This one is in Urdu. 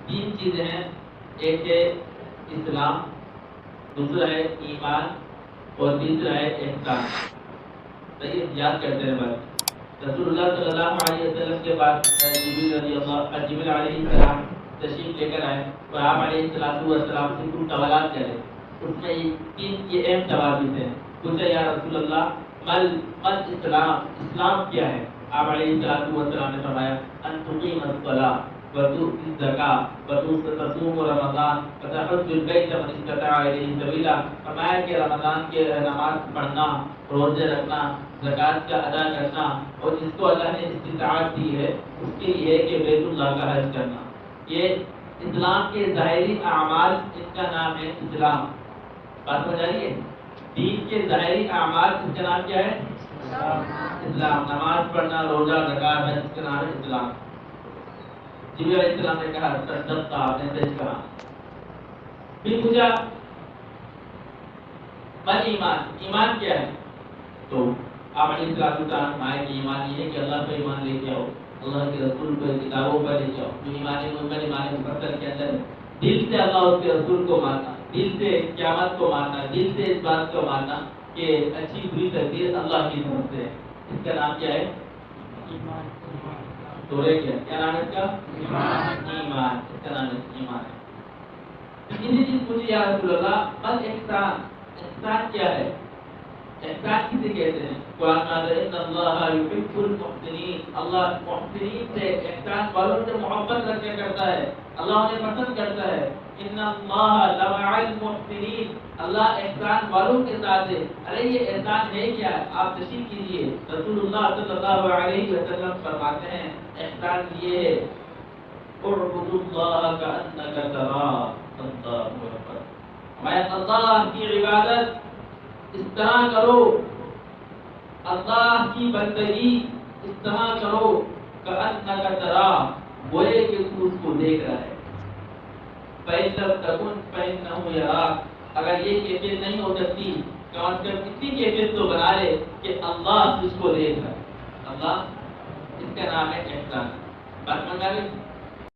تین چیزیں ہیں، ایک ہے اسلام، دوسرا ہے ایمان اور تیسرا ہے احسان. صحیح یاد کرتے ہیں بات. رسول اللہ صلی اللہ علیہ وسلم کے پاس جبریل علیہ السلام تشریف لے کر آئے اور آپ علیہ السلام سے کچھ سوالات کرے. اس میں یہ اہم سوال بھی تھے. پوچھا یا رسول اللہ مل اسلام، اسلام کیا ہے؟ آپ علیہ السلام نے فرمایا ان تقیم الصلاۃ وتؤتی الزکاۃ وتصوم رمضان وتحج البیت من استطاع الیہ سبیلا. فرمایا کہ رمضان کے نماز پڑھنا، روزے رکھنا، زکوٰۃ کا ادا کرنا، اور جس کو اللہ نے استطاعت دی ہے اس کے لیے کہ بیت اللہ کا حج کرنا. یہ اسلام کے ظاہری اعمال، اس کا نام ہے اسلام. بات سمجھ آ رہی ہے؟ دین کے ظاہری اعمال اس کا نام کیا ہے؟ اسلام. نماز پڑھنا، روزہ، زکوٰۃ، حج، اس کا نام ہے اسلام. جبریل علیہ السلام نے کہا صدقت، آپ نے سچ کہا. پھر پوچھا من ایمان، ایمان کیا ہے؟ تو آپ علیہ السلام فرمایا کہ ایمان یہ ہے کہ اللہ پہ ایمان لے کے آؤ، اللہ کے رسول پر، کتابوں پر لے جاؤ. جو ایمان مفصل کے اندر دل سے اللہ اور اس کے رسول کو ماننا، دل سے قیامت کو ماننا، دل سے اس بات کو ماننا کہ اچھی بری تقدیر اللہ کی طرف سے ہے. اس کا نام کیا ہے؟ ایمان. توڑے کیا نام ہے اس کا؟ ایمان. اس کا نام ایمان ہے. اسی چیز پوچھی یا رسول اللہ بس احسان، احسان کیا ہے؟ احسان کسے کہتے ہیں؟ قرآن میں ان اللہ یحب المحسنین، اللہ محسنین سے، احسان والوں سے محبت رکھا کرتا ہے، اللہ انہیں پسند کرتا ہے. ان اللہ لمع المحسنین، اللہ احسان والوں کے ساتھ ہے. ارے یہ احسان ہے کیا؟ آپ تشریح کیجیے. رسول اللہ صلی اللہ علیہ وسلم فرماتے ہیں احسان یہ ہے اعبد اللہ کأنک تراہ. اللہ اکبر. میں اللہ کی عبادت اس طرح کرو، اللہ کی بندگی اس طرح کرو کأنک تراہ، گویا کہ تو اس کو دیکھ رہا ہے. فإن لم تكن فإنه يراك، اگر یہ کیفیت نہیں ہو سکتی کم از کم اتنی کیفیت تو بنا لے کہ اللہ اس کو دیکھ رہا ہے. اللہ، اس کا نام ہے احسان. بات سمجھ آ گئی؟